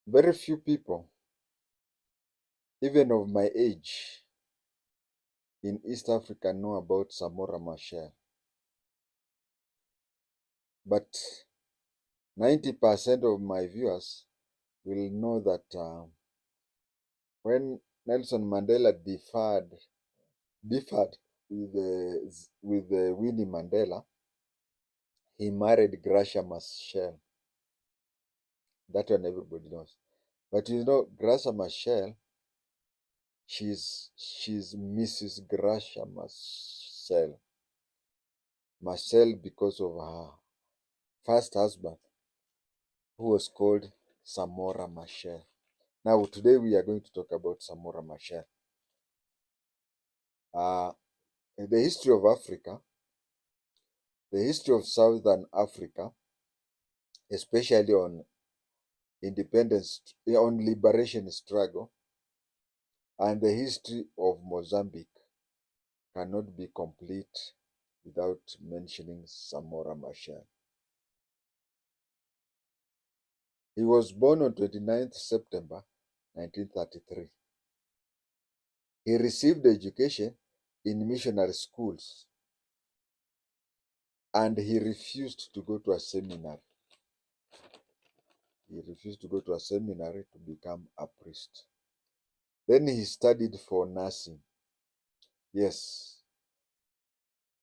Very few people, even of my age, in East Africa know about Samora Machel. But 90% of my viewers will know that when Nelson Mandela differed with Winnie Mandela, he married Gracia Machel. That one everybody knows. But Gracia Machel, she's Mrs. Gracia Machel. Machel because of her first husband, who was called Samora Machel. Now, today we are going to talk about Samora Machel. The history of Africa, the history of Southern Africa, especially on independence, on liberation struggle, and the history of Mozambique cannot be complete without mentioning Samora Machel. He was born on 29th September 1933. He received education in missionary schools, and he refused to go to a seminary. He refused to go to a seminary to become a priest. Then he studied for nursing. Yes,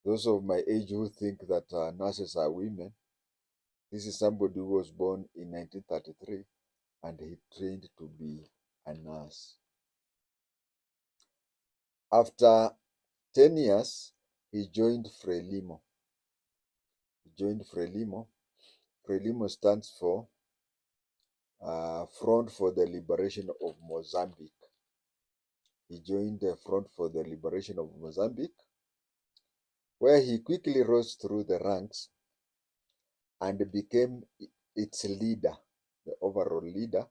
those of my age who think that nurses are women, this is somebody who was born in 1933 and he trained to be a nurse. After 10 years, he joined FRELIMO. FRELIMO stands for Front for the Liberation of Mozambique. He joined the Front for the Liberation of Mozambique, where he quickly rose through the ranks and became its leader, the overall leader,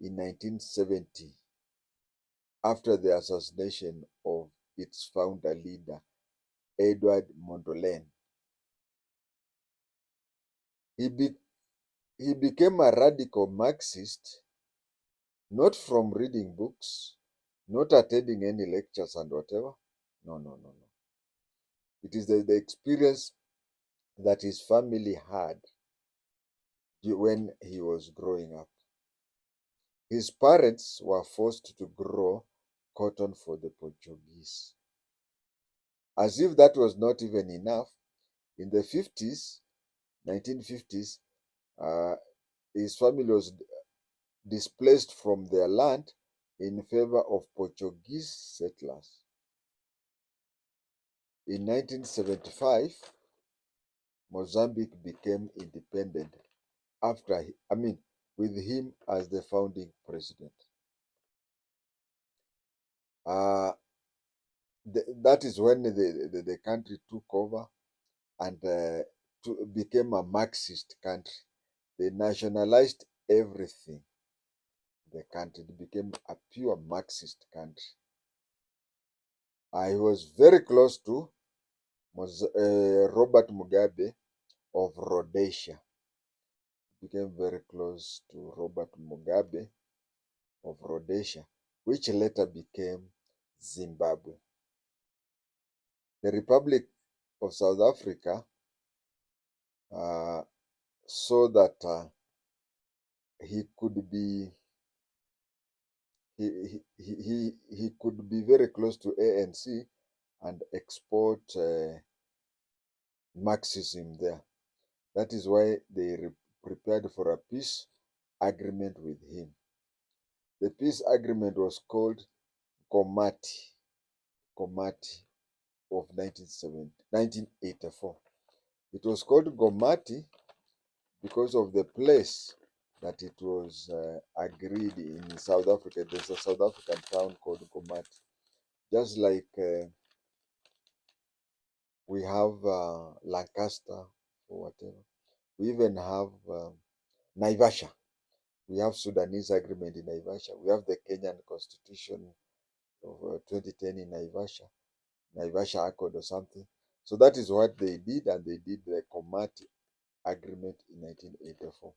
in 1970, after the assassination of its founder leader, Edward Mondlane. He became a radical Marxist, not from reading books, not attending any lectures and whatever. No. It is the experience that his family had when he was growing up. His parents were forced to grow cotton for the Portuguese. As if that was not even enough, in the 50s, 1950s, his family was displaced from their land in favor of Portuguese settlers. In 1975, Mozambique became independent with him as the founding president. That is when the country took over and became a Marxist country. They nationalized everything. The country became a pure Marxist country. I was very close to Robert Mugabe of Rhodesia. Became very close to Robert Mugabe of Rhodesia, which later became Zimbabwe. The Republic of South Africa saw that he could be he could be very close to ANC and export Marxism there. That is why they prepared for a peace agreement with him. The peace agreement was called Nkomati of 1984. It was called Nkomati because of the place that it was agreed in South Africa. There's a South African town called Nkomati. Just like we have Lancaster or whatever. We even have Naivasha. We have Sudanese agreement in Naivasha. We have the Kenyan Constitution of 2010 in Naivasha Accord or something. So that is what they did, and they did the Nkomati Agreement in 1984.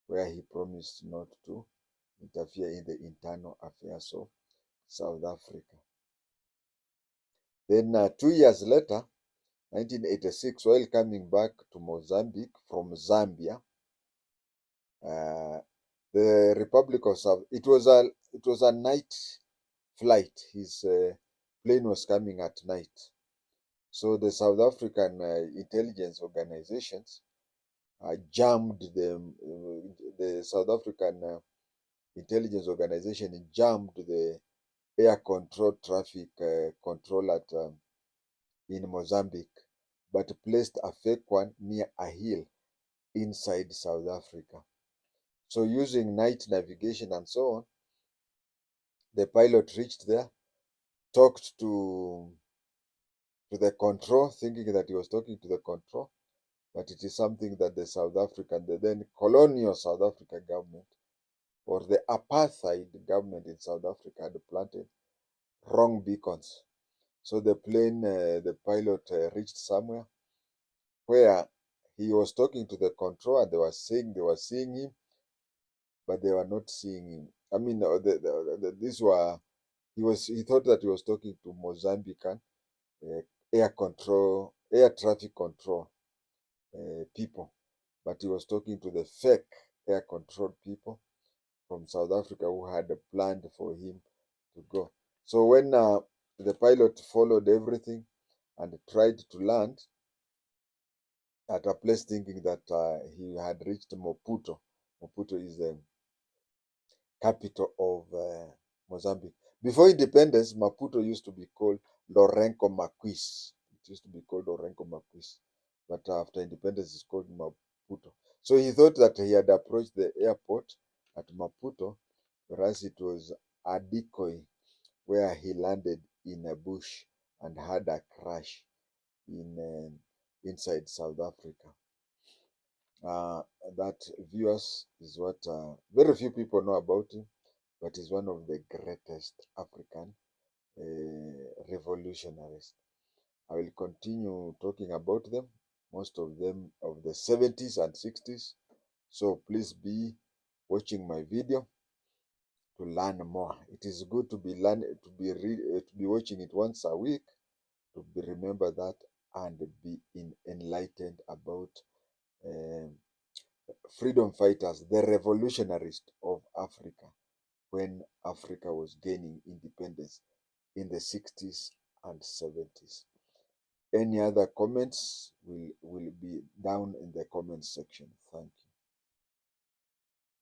where he promised not to interfere in the internal affairs of South Africa. Then 2 years later, 1986, while coming back to Mozambique from Zambia, the Republic of South, it was a night flight. His plane was coming at night. So the South African intelligence organizations jammed them. The South African intelligence organization jammed the air control traffic control at in Mozambique, but placed a fake one near a hill inside South Africa. So using night navigation and so on, the pilot reached there, talked to the control, thinking that he was talking to the control, but it is something that the South African, the then colonial South African government, or the apartheid government in South Africa, had planted wrong beacons. So the plane, the pilot reached somewhere where he was talking to the control, and they were saying they were seeing him, but they were not seeing him. I mean, these were he thought that he was talking to Mozambican uh, air traffic control people, but he was talking to the fake air control people from South Africa who had planned for him to go. So when the pilot followed everything and tried to land at a place, thinking that he had reached Maputo. Maputo is the capital of Mozambique. Before independence, Maputo used to be called Lourenço Marques. It used to be called Lourenço Marques, but after independence, it's called Maputo. So he thought that he had approached the airport at Maputo, whereas it was a decoy where he landed in a bush and had a crash in inside South Africa. That, viewers, is what very few people know about him, but is one of the greatest African revolutionaries. I will continue talking about them, most of them of the 70s and 60s. So please be watching my video to learn more. It is good to be watching it once a week, to be remember that and be enlightened about freedom fighters, the revolutionaries of Africa, when Africa was gaining independence in the 60s and 70s. Any other comments will be down in the comment section. Thank you.